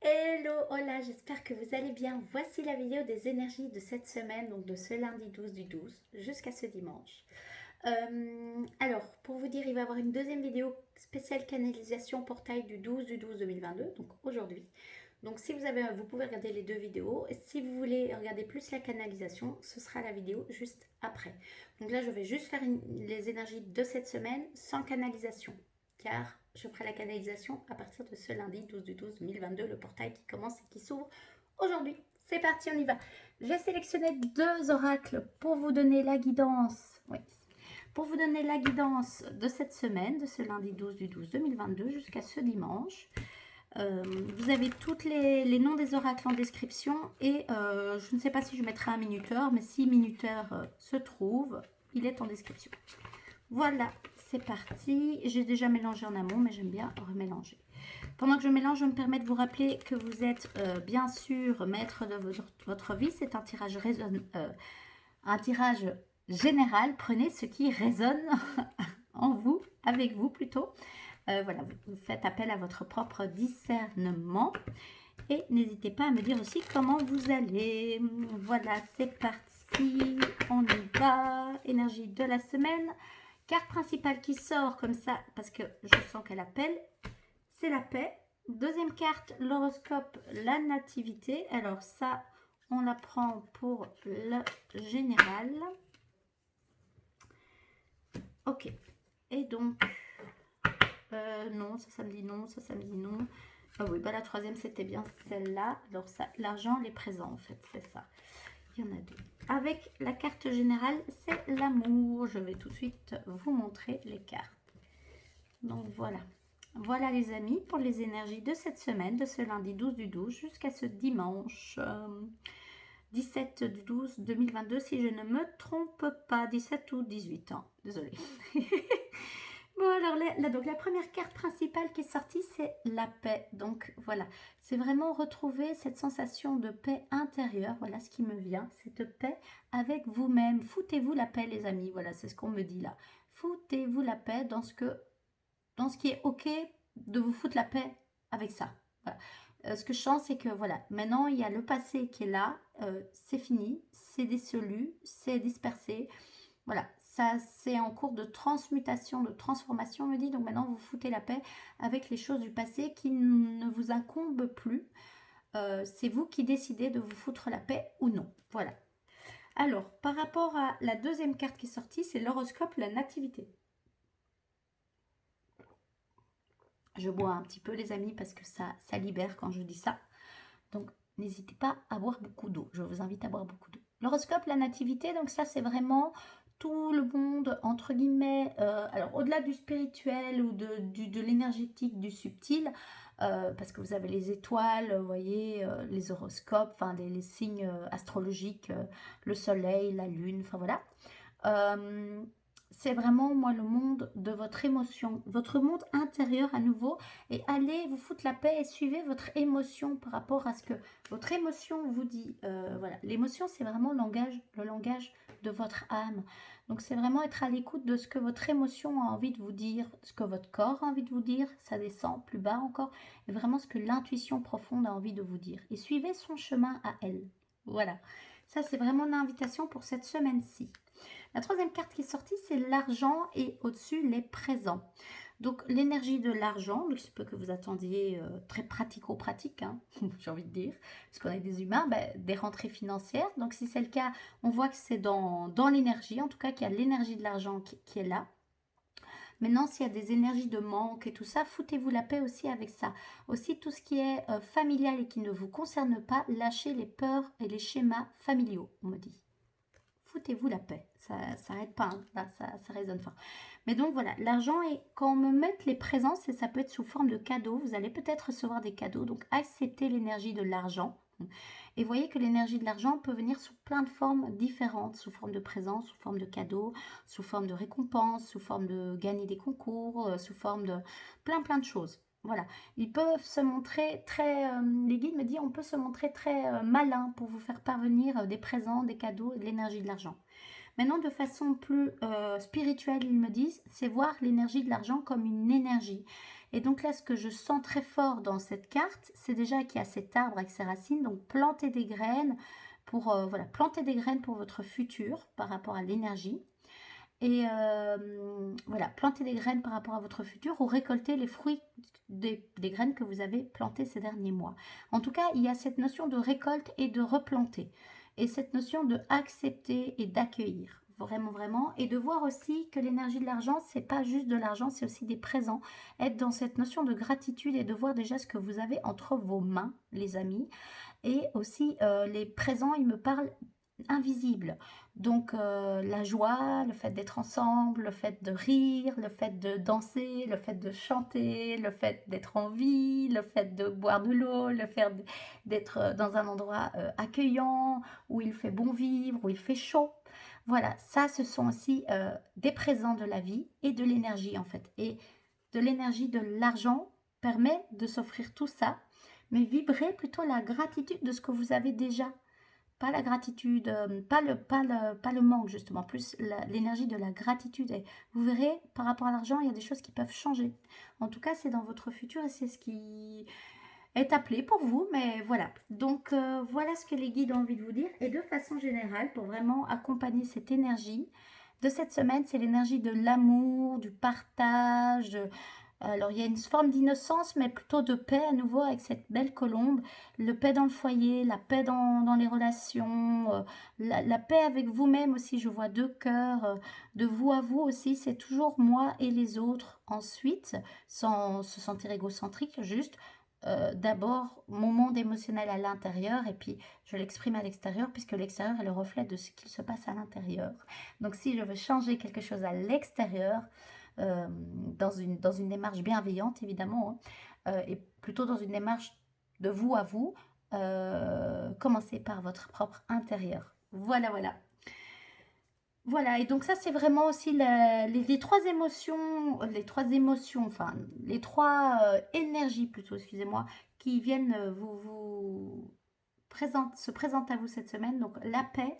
Hello, hola, j'espère que vous allez bien. Voici la vidéo des énergies de cette semaine, donc de ce lundi 12 du 12 jusqu'à ce dimanche. Alors, pour vous dire, il va y avoir une deuxième vidéo spéciale canalisation portail du 12 du 12 2022, donc aujourd'hui. Donc si vous avez, vous pouvez regarder les deux vidéos. Et si vous voulez regarder plus la canalisation, ce sera la vidéo juste après. Donc là, je vais juste faire les énergies de cette semaine sans canalisation, car je ferai la canalisation à partir de ce lundi 12 du 12 2022, le portail qui commence et qui s'ouvre aujourd'hui. C'est parti, on y va. J'ai sélectionné deux oracles pour vous donner la guidance. Oui, pour vous donner la guidance de cette semaine, de ce lundi 12 du 12 2022 jusqu'à ce dimanche. Vous avez tous les noms des oracles en description et je ne sais pas si je mettrai un minuteur, mais si minuteur se trouve, il est en description. Voilà, c'est parti. J'ai déjà mélangé en amont, mais j'aime bien remélanger. Pendant que je mélange, je me permets de vous rappeler que vous êtes bien sûr maître de votre vie. C'est un tirage général. Prenez ce qui résonne en vous, avec vous plutôt. Voilà, vous faites appel à votre propre discernement. Et n'hésitez pas à me dire aussi comment vous allez. Voilà, c'est parti. On y va. Énergie de la semaine. Carte principale qui sort comme ça, parce que je sens qu'elle appelle, c'est la paix. Deuxième carte, l'horoscope, la nativité. Alors ça, on la prend pour le général. Ok. Et donc, non, ça me dit non, ça me dit non. Ah oui, bah la troisième, c'était bien celle-là. Alors ça, l'argent, les présents, en fait, c'est ça. Il y en a deux. Avec la carte générale, c'est l'amour. Je vais tout de suite vous montrer les cartes. Donc voilà. Voilà les amis pour les énergies de cette semaine, de ce lundi 12 du 12 jusqu'à ce dimanche 17 du 12 2022, si je ne me trompe pas, 17 ou 18 ans. Désolée. Bon, alors donc la première carte principale qui est sortie, c'est la paix. Donc voilà, c'est vraiment retrouver cette sensation de paix intérieure. Voilà ce qui me vient, cette paix avec vous-même. Foutez-vous la paix, les amis. Voilà, c'est ce qu'on me dit là. Foutez-vous la paix dans ce qui est ok de vous foutre la paix avec ça. Voilà. Ce que je sens, c'est que voilà, maintenant il y a le passé qui est là, c'est fini, c'est dissolu, c'est dispersé. Voilà, ça c'est en cours de transmutation, de transformation, on me dit. Donc maintenant vous foutez la paix avec les choses du passé qui ne vous incombent plus. C'est vous qui décidez de vous foutre la paix ou non. Voilà. Alors, par rapport à la deuxième carte qui est sortie, c'est l'horoscope, la nativité. Je bois un petit peu les amis parce que ça libère quand je dis ça. Donc n'hésitez pas à boire beaucoup d'eau. Je vous invite à boire beaucoup d'eau. L'horoscope, la nativité, donc ça c'est vraiment tout le monde, entre guillemets, alors au-delà du spirituel ou de l'énergétique, du subtil, parce que vous avez les étoiles, vous voyez, les horoscopes, enfin les signes astrologiques, le soleil, la lune, enfin voilà. C'est vraiment, moi, le monde de votre émotion, votre monde intérieur à nouveau, et allez vous foutre la paix et suivez votre émotion par rapport à ce que votre émotion vous dit. Voilà, l'émotion, c'est vraiment le langage de votre âme. Donc, c'est vraiment être à l'écoute de ce que votre émotion a envie de vous dire, ce que votre corps a envie de vous dire, ça descend plus bas encore, et vraiment ce que l'intuition profonde a envie de vous dire. Et suivez son chemin à elle. Voilà, ça, c'est vraiment l'invitation pour cette semaine-ci. La troisième carte qui est sortie, c'est l'argent et au-dessus, les présents. Donc, l'énergie de l'argent, donc il se peut que vous attendiez très pratico-pratique, hein, j'ai envie de dire, parce qu'on est des humains, des rentrées financières. Donc, si c'est le cas, on voit que c'est dans l'énergie, en tout cas qu'il y a l'énergie de l'argent qui est là. Maintenant, s'il y a des énergies de manque et tout ça, foutez-vous la paix aussi avec ça. Aussi, tout ce qui est familial et qui ne vous concerne pas, lâchez les peurs et les schémas familiaux, on me dit. Foutez-vous la paix, ça n'arrête pas, hein. Là, ça résonne fort. Mais donc voilà, l'argent, et quand on me met les présences, et ça peut être sous forme de cadeaux, vous allez peut-être recevoir des cadeaux, donc acceptez l'énergie de l'argent. Et voyez que l'énergie de l'argent peut venir sous plein de formes différentes, sous forme de présents, sous forme de cadeaux, sous forme de récompenses, sous forme de gagner des concours, sous forme de plein de choses. Voilà, ils peuvent se montrer très, les guides me disent, on peut se montrer très malin pour vous faire parvenir des présents, des cadeaux et de l'énergie de l'argent. Maintenant, de façon plus spirituelle, ils me disent, c'est voir l'énergie de l'argent comme une énergie. Et donc là, ce que je sens très fort dans cette carte, c'est déjà qu'il y a cet arbre avec ses racines. Donc planter des graines pour, voilà, planter des graines pour votre futur par rapport à l'énergie. Et voilà, planter des graines par rapport à votre futur ou récolter les fruits des graines que vous avez plantées ces derniers mois. En tout cas, il y a cette notion de récolte et de replanter. Et cette notion de accepter et d'accueillir. Vraiment, vraiment. Et de voir aussi que l'énergie de l'argent, c'est pas juste de l'argent, c'est aussi des présents. Être dans cette notion de gratitude et de voir déjà ce que vous avez entre vos mains, les amis. Et aussi, les présents, ils me parlent invisibles. Donc, la joie, le fait d'être ensemble, le fait de rire, le fait de danser, le fait de chanter, le fait d'être en vie, le fait de boire de l'eau, le fait d'être dans un endroit accueillant, où il fait bon vivre, où il fait chaud. Voilà, ça, ce sont aussi des présents de la vie et de l'énergie, en fait. Et de l'énergie de l'argent permet de s'offrir tout ça, mais vibrer plutôt la gratitude de ce que vous avez déjà. Pas la gratitude, pas le manque justement, plus l'énergie de la gratitude. Et vous verrez, par rapport à l'argent, il y a des choses qui peuvent changer. En tout cas, c'est dans votre futur et c'est ce qui est appelé pour vous, mais voilà. Donc, voilà ce que les guides ont envie de vous dire. Et de façon générale, pour vraiment accompagner cette énergie de cette semaine, c'est l'énergie de l'amour, du partage. Alors, il y a une forme d'innocence, mais plutôt de paix à nouveau avec cette belle colombe. Le paix dans le foyer, la paix dans les relations, la paix avec vous-même aussi. Je vois deux cœurs, de vous à vous aussi. C'est toujours moi et les autres. Ensuite, sans se sentir égocentrique, juste d'abord mon monde émotionnel à l'intérieur et puis je l'exprime à l'extérieur puisque l'extérieur est le reflet de ce qu'il se passe à l'intérieur. Donc, si je veux changer quelque chose à l'extérieur, dans une démarche bienveillante évidemment, hein, et plutôt dans une démarche de vous à vous, commencez par votre propre intérieur. Voilà, voilà. Voilà, et donc ça c'est vraiment aussi les trois émotions, enfin les trois énergies plutôt, excusez-moi, qui viennent se présentent à vous cette semaine. Donc la paix,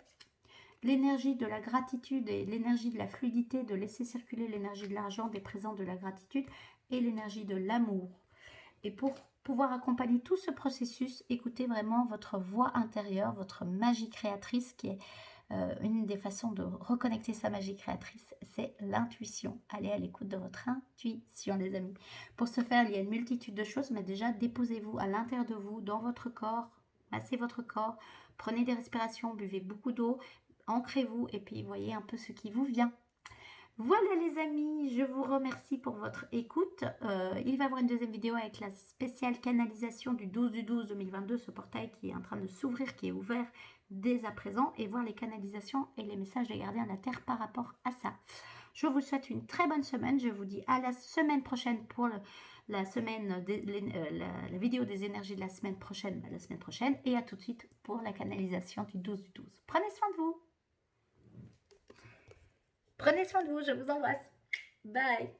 l'énergie de la gratitude et l'énergie de la fluidité, de laisser circuler l'énergie de l'argent, des présents, de la gratitude et l'énergie de l'amour. Et pour pouvoir accompagner tout ce processus, écoutez vraiment votre voix intérieure, votre magie créatrice qui est une des façons de reconnecter sa magie créatrice, c'est l'intuition. Allez à l'écoute de votre intuition, les amis. Pour ce faire, il y a une multitude de choses, mais déjà, déposez-vous à l'intérieur de vous, dans votre corps, massez votre corps, prenez des respirations, buvez beaucoup d'eau, ancrez-vous et puis voyez un peu ce qui vous vient. Voilà les amis, je vous remercie pour votre écoute. Il va y avoir une deuxième vidéo avec la spéciale canalisation du 12 du 12 2022, ce portail qui est en train de s'ouvrir, qui est ouvert dès à présent, et voir les canalisations et les messages des gardiens de la Terre par rapport à ça. Je vous souhaite une très bonne semaine. Je vous dis à la semaine prochaine pour la vidéo des énergies de la semaine prochaine, et à tout de suite pour la canalisation du 12 du 12. Prenez soin de vous. Prenez soin de vous, je vous embrasse. Bye.